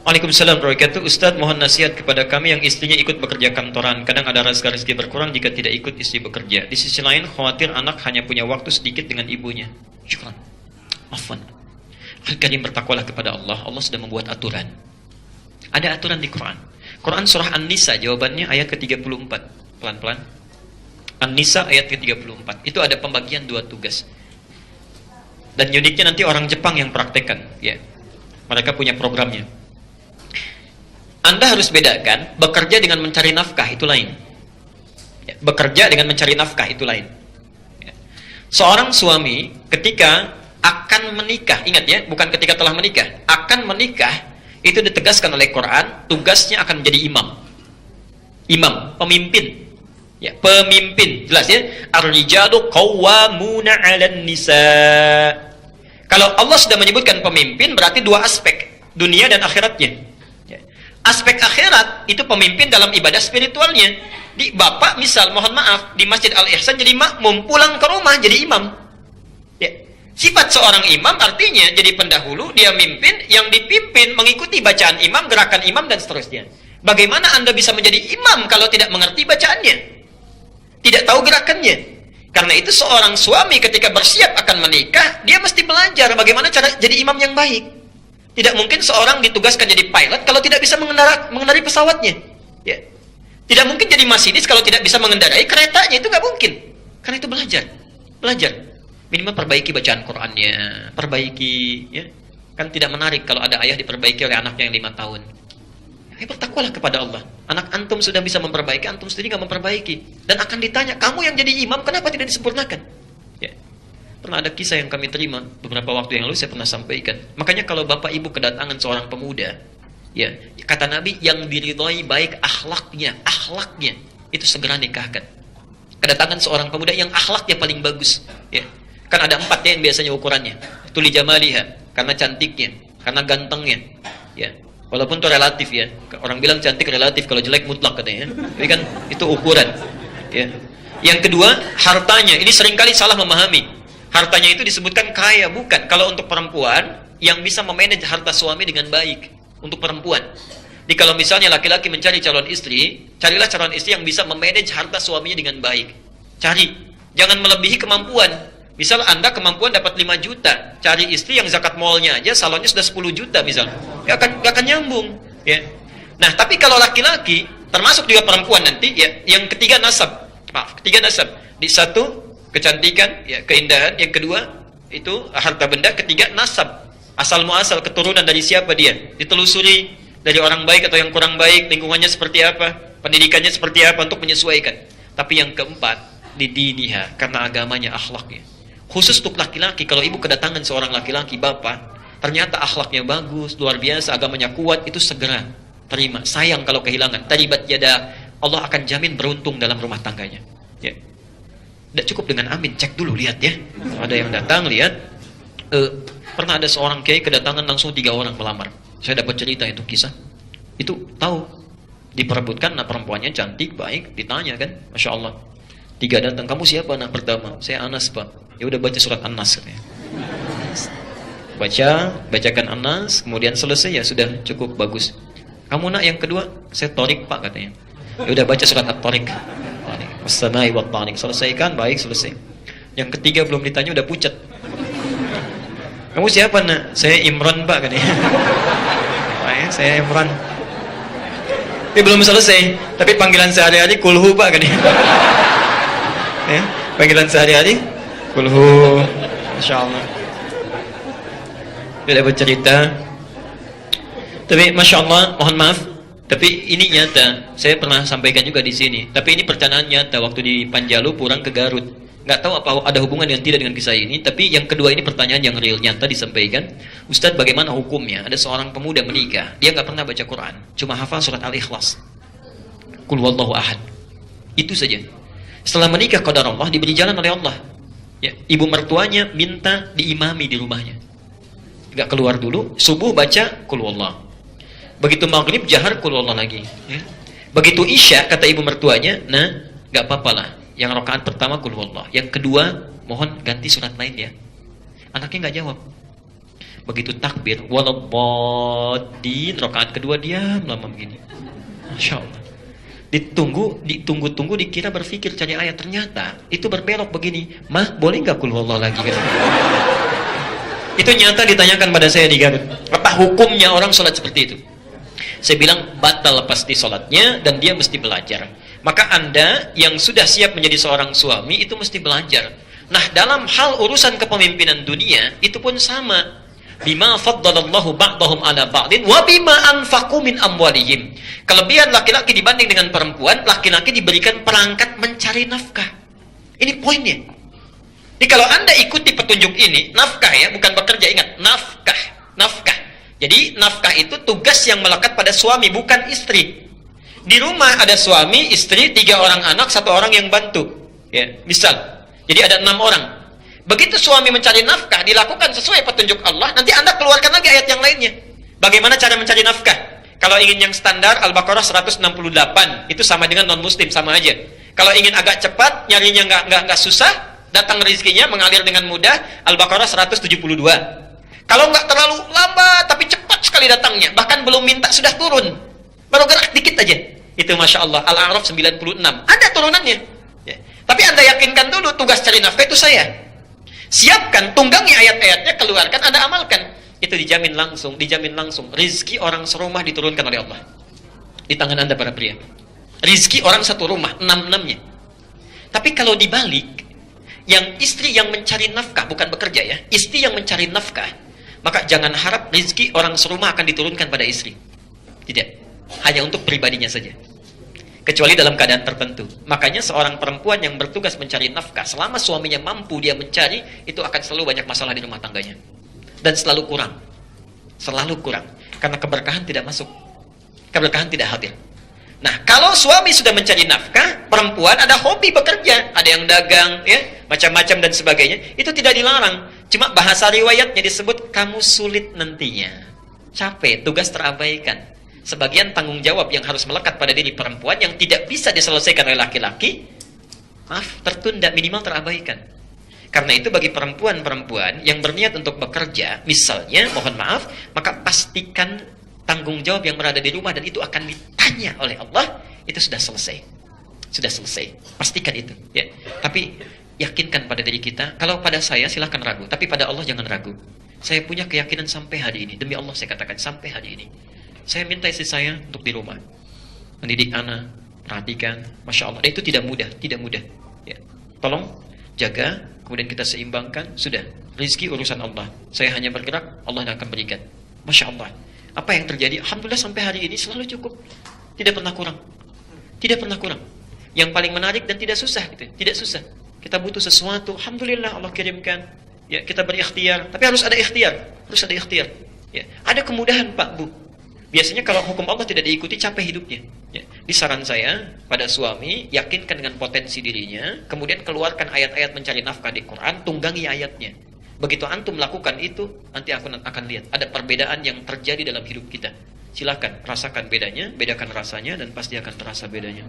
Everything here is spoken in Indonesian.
Waalaikumsalam warahmatullahi wabarakatuh. Ustadz, mohon nasihat kepada kami yang istrinya ikut bekerja kantoran. Kadang ada rasa rezeki berkurang jika tidak ikut istri bekerja. Di sisi lain, khawatir anak hanya punya waktu sedikit dengan ibunya. Syukran. Afwan. Al-Karim, bertakwalah kepada Allah. Allah sudah membuat aturan. Ada aturan di Quran. Quran surah An-Nisa, jawabannya ayat ke-34. Pelan-pelan. An-Nisa ayat ke-34. Itu ada pembagian 2 tugas. Dan uniknya nanti orang Jepang yang praktekkan. Ya. Mereka punya programnya. Anda harus bedakan bekerja dengan mencari nafkah, itu lain. Ya, bekerja dengan mencari nafkah itu lain. Ya. Seorang suami ketika akan menikah, ingat ya, bukan ketika telah menikah, akan menikah, itu ditegaskan oleh Quran, tugasnya akan menjadi imam. Imam, pemimpin. Ya, pemimpin, jelas ya. Ar-rijalu qawwamuna 'alan nisa. Kalau Allah sudah menyebutkan pemimpin, berarti 2 aspek, dunia dan akhiratnya. Aspek akhirat itu pemimpin dalam ibadah spiritualnya. Di bapak misal, mohon maaf, di Masjid Al-Ihsan jadi makmum, pulang ke rumah jadi imam. Ya. Sifat seorang imam artinya jadi pendahulu, dia mimpin, yang dipimpin mengikuti bacaan imam, gerakan imam dan seterusnya. Bagaimana Anda bisa menjadi imam kalau tidak mengerti bacaannya? Tidak tahu gerakannya. Karena itu seorang suami ketika bersiap akan menikah, dia mesti belajar bagaimana cara jadi imam yang baik. Tidak mungkin seorang ditugaskan jadi pilot kalau tidak bisa mengendarai pesawatnya. Ya. Tidak mungkin jadi masinis kalau tidak bisa mengendarai keretanya, itu nggak mungkin. Karena itu belajar. Minimal perbaiki bacaan Qur'annya, perbaiki. Ya. Kan tidak menarik kalau ada ayah diperbaiki oleh anaknya yang 5 tahun. Ya, bertakwalah kepada Allah. Anak antum sudah bisa memperbaiki, antum sendiri nggak memperbaiki. Dan akan ditanya, kamu yang jadi imam kenapa tidak disempurnakan? Ya. Pernah ada kisah yang kami terima beberapa waktu yang lalu, saya pernah sampaikan. Makanya kalau bapak ibu kedatangan seorang pemuda, ya, kata Nabi, yang diridhoi baik akhlaknya, itu segera nikahkan. Kedatangan seorang pemuda yang akhlaknya paling bagus, ya. Kan ada 4 ya yang biasanya ukurannya. Tuli jamaliha, karena cantiknya, karena gantengnya, ya. Walaupun itu relatif ya. Orang bilang cantik relatif, kalau jelek mutlak katanya. Jadi kan itu ukuran, ya. Yang kedua, hartanya. Ini seringkali salah memahami. Hartanya itu disebutkan kaya, bukan. Kalau untuk perempuan, yang bisa memanage harta suami dengan baik. Untuk perempuan. Jadi kalau misalnya laki-laki mencari calon istri, carilah calon istri yang bisa memanage harta suaminya dengan baik. Cari. Jangan melebihi kemampuan. Misal Anda kemampuan dapat 5 juta. Cari istri yang zakat mallnya aja, salonnya sudah 10 juta misal. Gak akan nyambung. Ya. Nah, tapi kalau laki-laki, termasuk juga perempuan nanti, ya, yang ketiga nasab. Ketiga nasab. Di satu, kecantikan, ya, keindahan. Yang kedua itu harta benda. Ketiga nasab, asal muasal, keturunan dari siapa dia, ditelusuri dari orang baik atau yang kurang baik, lingkungannya seperti apa, pendidikannya seperti apa untuk menyesuaikan. Tapi yang keempat, didiniha, karena agamanya, akhlaknya. Khusus untuk laki-laki, kalau ibu kedatangan seorang laki-laki, bapak, ternyata akhlaknya bagus, luar biasa, agamanya kuat, itu segera terima. Sayang kalau kehilangan. Taribat yada, Allah akan jamin beruntung dalam rumah tangganya. Ya. Tidak cukup dengan amin, cek dulu, lihat ya. Ada yang datang, lihat. Pernah ada seorang kiai kedatangan langsung 3 orang melamar. Saya dapat cerita itu kisah. Itu tahu diperebutkan, nah perempuannya cantik, baik, ditanya kan, Masya Allah. 3 datang, kamu siapa anak pertama? Saya Anas pak. Ya udah baca surat An-Nas katanya. Bacakan An-Nas, kemudian selesai, ya sudah cukup bagus. Kamu nak yang kedua? Saya Torik pak katanya. Ya udah baca surat At-Torik. As-samai wa at-tariq, selesaikan, baik, selesai. Yang ketiga belum ditanya udah pucat. Kamu siapa nak? Saya Imran pak katanya. Saya Imran. Tapi belum selesai. Tapi panggilan sehari-hari kulhu pak katanya. Ya, panggilan sehari-hari kulhu. Masya Allah. Tidak bercerita. Tapi Masya Allah, mohon maaf. Tapi ini nyata, saya pernah sampaikan juga di sini. Tapi ini percakapan nyata waktu di Panjalu pulang ke Garut. Nggak tahu apa ada hubungan yang tidak dengan kisah ini. Tapi yang kedua ini pertanyaan yang real, nyata disampaikan. Ustadz, bagaimana hukumnya? Ada seorang pemuda menikah, dia nggak pernah baca Quran, cuma hafal surat Al-Ikhlas. Qul huwallahu ahad. Itu saja. Setelah menikah qadar Allah, diberi jalan oleh Allah. Ya, ibu mertuanya minta diimami di rumahnya. Nggak keluar dulu, subuh baca Qul huwallahu. Begitu maghrib jahar Qul huwallahu lagi. Ya. Begitu isya kata ibu mertuanya, nah nggak apa-apa lah. Yang rakaat pertama Qul huwallahu, yang kedua mohon ganti surat lain ya. Anaknya nggak jawab. Begitu takbir, waladdallin, rakaat kedua diam lama begini. Masya Allah. Ditunggu-tunggu, dikira berpikir cari ayat, ternyata itu berbelok begini. Mah, boleh nggak kul huwallah lagi? Kan? Itu nyata ditanyakan pada saya di Garut. Apa hukumnya orang sholat seperti itu? Saya bilang batal pasti sholatnya dan dia mesti belajar. Maka Anda yang sudah siap menjadi seorang suami itu mesti belajar. Nah, dalam hal urusan kepemimpinan dunia itu pun sama. Bima faddalallahu ba'dahum ala ba'din wa bima anfaqu min amwalihim. Kelebihan laki-laki dibanding dengan perempuan, laki-laki diberikan perangkat mencari nafkah. Ini poinnya. Jadi kalau Anda ikuti petunjuk ini, nafkah ya, bukan bekerja, ingat, nafkah. Jadi nafkah itu tugas yang melekat pada suami, bukan istri. Di rumah ada suami, istri, 3 orang anak, 1 orang yang bantu. Ya, misal. Jadi ada 6 orang. Begitu suami mencari nafkah, dilakukan sesuai petunjuk Allah, nanti Anda keluarkan lagi ayat yang lainnya. Bagaimana cara mencari nafkah? Kalau ingin yang standar, Al-Baqarah 168, itu sama dengan non-muslim, sama aja. Kalau ingin agak cepat, nyarinya nggak susah, datang rezekinya mengalir dengan mudah, Al-Baqarah 172. Kalau nggak terlalu lambat, tapi cepat sekali datangnya, bahkan belum minta, sudah turun. Baru gerak dikit aja. Itu Masya Allah, Al-A'raf 96. Ada turunannya. Ya. Tapi Anda yakinkan dulu, tugas cari nafkah itu saya. Siapkan, tunggangi ayat-ayatnya, keluarkan, Anda amalkan. Itu dijamin langsung. Rizki orang serumah diturunkan oleh Allah. Di tangan Anda para pria. Rizki orang satu rumah, 6-6-nya. Tapi kalau dibalik, yang istri yang mencari nafkah, bukan bekerja ya, istri yang mencari nafkah, maka jangan harap rizki orang serumah akan diturunkan pada istri. Tidak. Hanya untuk pribadinya saja. Kecuali dalam keadaan tertentu. Makanya seorang perempuan yang bertugas mencari nafkah, selama suaminya mampu dia mencari, itu akan selalu banyak masalah di rumah tangganya. Dan selalu kurang. Selalu kurang. Karena keberkahan tidak masuk. Keberkahan tidak hadir. Nah, kalau suami sudah mencari nafkah, perempuan ada hobi bekerja, ada yang dagang, ya, macam-macam dan sebagainya, itu tidak dilarang. Cuma bahasa riwayatnya disebut kamu sulit nantinya. Capek, tugas terabaikan. Sebagian tanggung jawab yang harus melekat pada diri perempuan yang tidak bisa diselesaikan oleh laki-laki, maaf, tertunda, minimal terabaikan. Karena itu bagi perempuan-perempuan yang berniat untuk bekerja, misalnya, mohon maaf, maka pastikan tanggung jawab yang berada di rumah dan itu akan ditanya oleh Allah, itu sudah selesai. Sudah selesai. Pastikan itu. Ya. Tapi yakinkan pada diri kita, kalau pada saya silahkan ragu, tapi pada Allah jangan ragu. Saya punya keyakinan sampai hari ini, demi Allah saya katakan, sampai hari ini. Saya minta istri saya untuk di rumah mendidik anak, perhatikan, Masya Allah. Dan itu tidak mudah, tidak mudah. Ya. Tolong jaga, kemudian kita seimbangkan. Sudah, rezeki urusan Allah. Saya hanya bergerak, Allah yang akan berikan. Masya Allah. Apa yang terjadi? Alhamdulillah sampai hari ini selalu cukup. Tidak pernah kurang. Tidak pernah kurang. Yang paling menarik dan tidak susah, gitu. Tidak susah. Kita butuh sesuatu, Alhamdulillah Allah kirimkan. Ya, kita berikhtiar, tapi harus ada ikhtiar. Harus ada ikhtiar. Ya. Ada kemudahan Pak Bu. Biasanya kalau hukum Allah tidak diikuti, capek hidupnya. Ya. Di saran saya pada suami, yakinkan dengan potensi dirinya, kemudian keluarkan ayat-ayat mencari nafkah di Quran, tunggangi ayatnya. Begitu antum melakukan itu, nanti aku akan lihat ada perbedaan yang terjadi dalam hidup kita. Silakan rasakan bedanya, bedakan rasanya, dan pasti akan terasa bedanya.